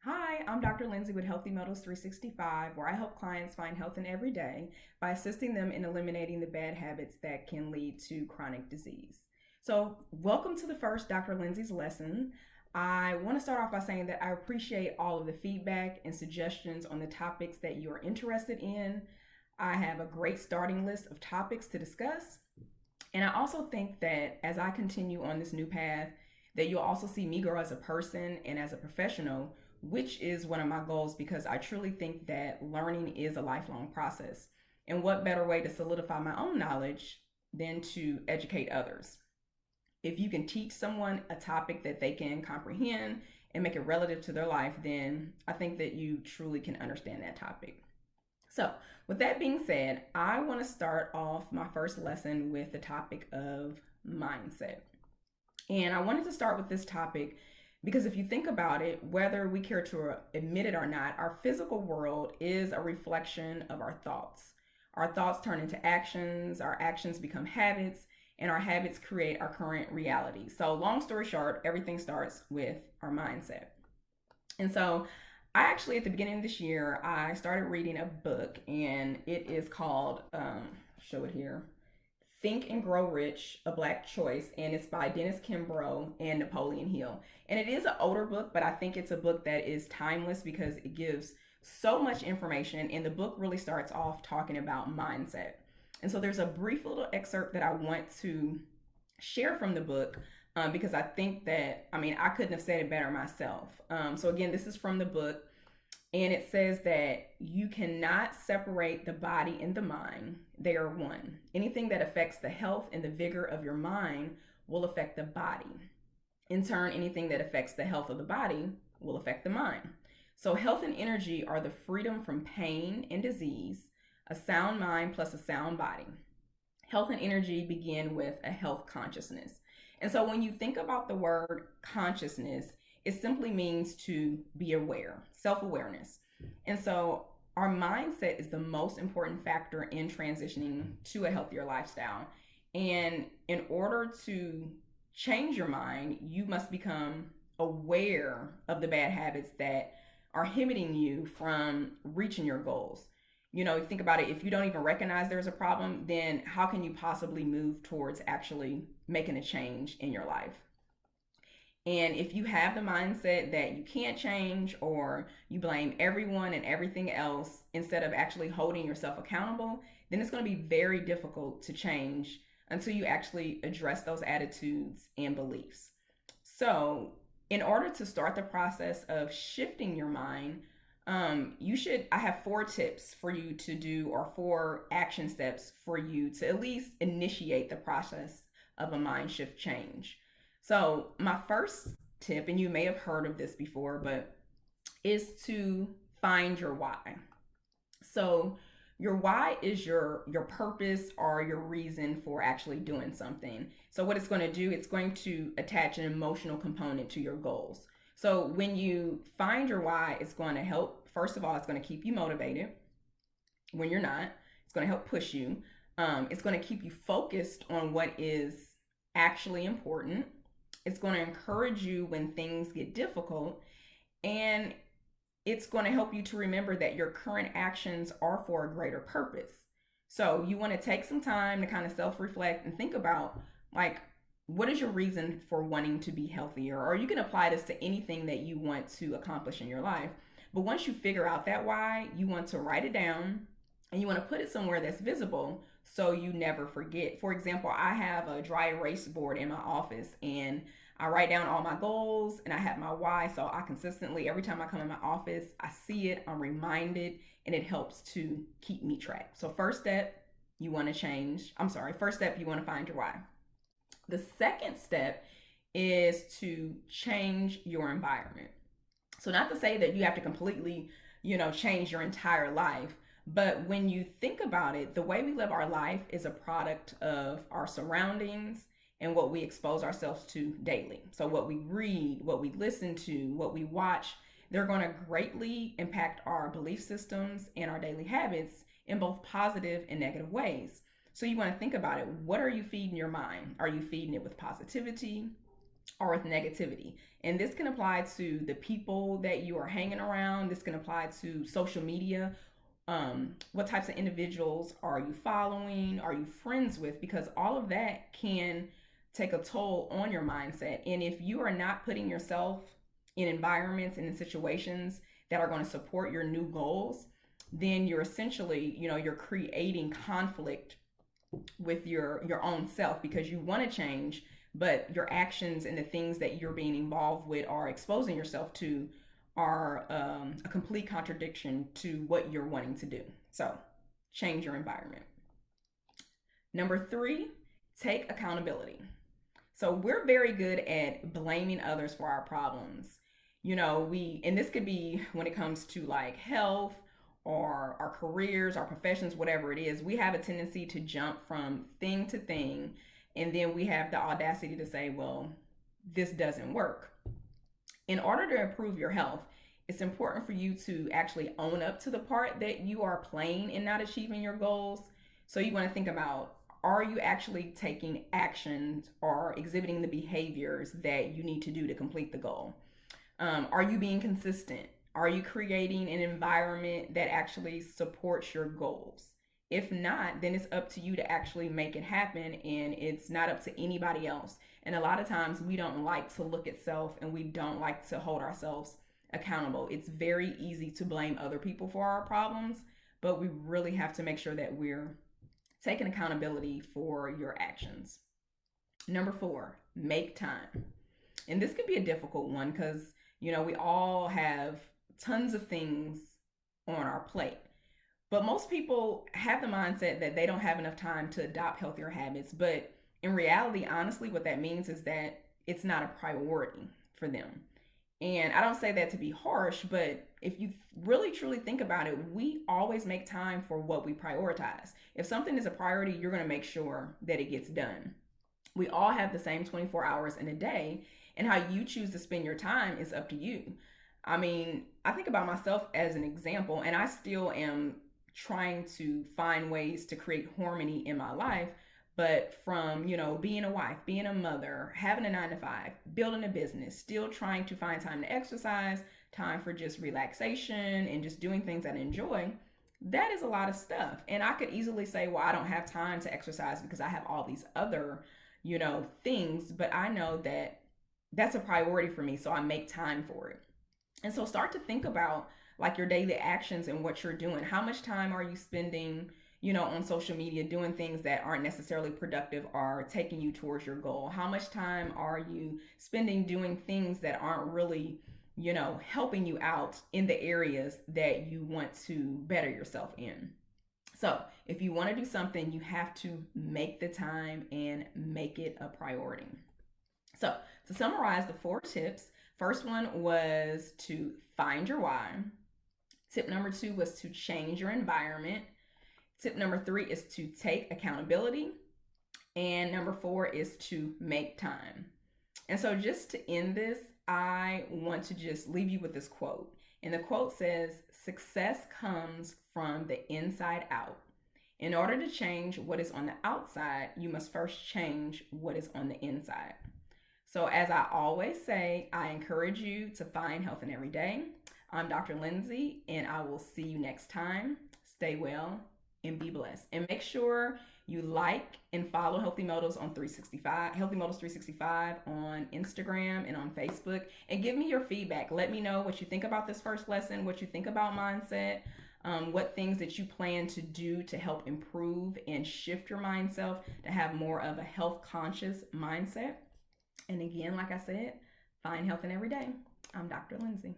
Hi, I'm Dr. Lindsay with Healthy Metals 365, where I help clients find health in every day by assisting them in eliminating the bad habits that can lead to chronic disease. So, welcome to the first Dr. Lindsay's lesson. I want to start off by saying that I appreciate all of the feedback and suggestions on the topics that you are interested in. I have a great starting list of topics to discuss, and I also think that as I continue on this new path, that you'll also see me grow as a person and as a professional, which is one of my goals because I truly think that learning is a lifelong process. And what better way to solidify my own knowledge than to educate others? If you can teach someone a topic that they can comprehend and make it relative to their life, then I think that you truly can understand that topic. So, with that being said, I want to start off my first lesson with the topic of mindset. And I wanted to start with this topic because if you think about it, whether we care to admit it or not, our physical world is a reflection of our thoughts. Our thoughts turn into actions, our actions become habits, and our habits create our current reality. So, long story short, everything starts with our mindset. And so, I actually, at the beginning of this year, I started reading a book, and it is called, show it here, Think and Grow Rich, A Black Choice, and it's by Dennis Kimbrough and Napoleon Hill. And it is an older book, but I think it's a book that is timeless because it gives so much information, and the book really starts off talking about mindset. And so there's a brief little excerpt that I want to share from the book because I think that, I couldn't have said it better myself. So again, this is from the book. And it says that you cannot separate the body and the mind. They are one. Anything that affects the health and the vigor of your mind will affect the body. In turn, anything that affects the health of the body will affect the mind. So health and energy are the freedom from pain and disease, a sound mind plus a sound body. Health and energy begin with a health consciousness. And so when you think about the word consciousness, it simply means to be aware, self-awareness. And so our mindset is the most important factor in transitioning to a healthier lifestyle. And in order to change your mind, you must become aware of the bad habits that are inhibiting you from reaching your goals. Think about it. If you don't even recognize there's a problem, then how can you possibly move towards actually making a change in your life? And if you have the mindset that you can't change, or you blame everyone and everything else instead of actually holding yourself accountable, then it's going to be very difficult to change until you actually address those attitudes and beliefs. So, in order to start the process of shifting your mind, I have 4 tips for you to do, or 4 action steps for you to at least initiate the process of a mind shift change. So, my first tip, and you may have heard of this before, but is to find your why. So, your why is your purpose or your reason for actually doing something. So, what it's going to do, it's going to attach an emotional component to your goals. So, when you find your why, it's going to help. First of all, it's going to keep you motivated when you're not. It's going to help push you. It's going to keep you focused on what is actually important. It's going to encourage you when things get difficult, and it's going to help you to remember that your current actions are for a greater purpose. So you want to take some time to kind of self-reflect and think about, like, what is your reason for wanting to be healthier? Or you can apply this to anything that you want to accomplish in your life. But once you figure out that why, you want to write it down, and you want to put it somewhere that's visible so you never forget. For example, I have a dry erase board in my office, and I write down all my goals, and I have my why. So I consistently, every time I come in my office, I see it, I'm reminded, and it helps to keep me track. So first step, you want to find your why. The second step is to change your environment. So not to say that you have to completely, change your entire life, but when you think about it, the way we live our life is a product of our surroundings and what we expose ourselves to daily. So what we read, what we listen to, what we watch, they're going to greatly impact our belief systems and our daily habits in both positive and negative ways. So you want to think about it. What are you feeding your mind? Are you feeding it with positivity? or with negativity. And this can apply to the people that you are hanging around. This can apply to social media. What types of individuals are you following? Are you friends with? Because all of that can take a toll on your mindset. And if you are not putting yourself in environments and in situations that are going to support your new goals, then you're essentially, you're creating conflict with your own self, because you want to change, but your actions and the things that you're being involved with or exposing yourself to are a complete contradiction to what you're wanting to do. So change your environment. Number 3, take accountability. So we're very good at blaming others for our problems. And this could be when it comes to like health or our careers, our professions, whatever it is. We have a tendency to jump from thing to thing, and then we have the audacity to say, well, this doesn't work. In order to improve your health, it's important for you to actually own up to the part that you are playing in not achieving your goals. So you want to think about, are you actually taking actions or exhibiting the behaviors that you need to do to complete the goal? Are you being consistent? Are you creating an environment that actually supports your goals? If not, then it's up to you to actually make it happen, and it's not up to anybody else. And a lot of times we don't like to look at self, and we don't like to hold ourselves accountable. It's very easy to blame other people for our problems, but we really have to make sure that we're taking accountability for your actions. Number 4, make time. And this could be a difficult one because, we all have tons of things on our plate. But most people have the mindset that they don't have enough time to adopt healthier habits. But in reality, honestly, what that means is that it's not a priority for them. And I don't say that to be harsh, but if you really truly think about it, we always make time for what we prioritize. If something is a priority, you're going to make sure that it gets done. We all have the same 24 hours in a day, and how you choose to spend your time is up to you. I mean, I think about myself as an example, and I still am trying to find ways to create harmony in my life. But from, being a wife, being a mother, having a 9 to 5, building a business, still trying to find time to exercise, time for just relaxation and just doing things that I enjoy, that is a lot of stuff. And I could easily say, well, I don't have time to exercise because I have all these other, things. But I know that that's a priority for me, so I make time for it. And so start to think about like your daily actions and what you're doing. How much time are you spending, on social media doing things that aren't necessarily productive or taking you towards your goal? How much time are you spending doing things that aren't really, helping you out in the areas that you want to better yourself in? So if you want to do something, you have to make the time and make it a priority. So to summarize the 4 tips, first one was to find your why. Tip number 2 was to change your environment. Tip number 3 is to take accountability. And number 4 is to make time. And so just to end this, I want to just leave you with this quote. And the quote says, "Success comes from the inside out. In order to change what is on the outside, you must first change what is on the inside." So as I always say, I encourage you to find health in every day. I'm Dr. Lindsay, and I will see you next time. Stay well and be blessed. And make sure you like and follow Healthy Motives on 365, Healthy Motives 365 on Instagram and on Facebook. And give me your feedback. Let me know what you think about this first lesson, what you think about mindset, what things that you plan to do to help improve and shift your mindset to have more of a health conscious mindset. And again, like I said, find health in every day. I'm Dr. Lindsay.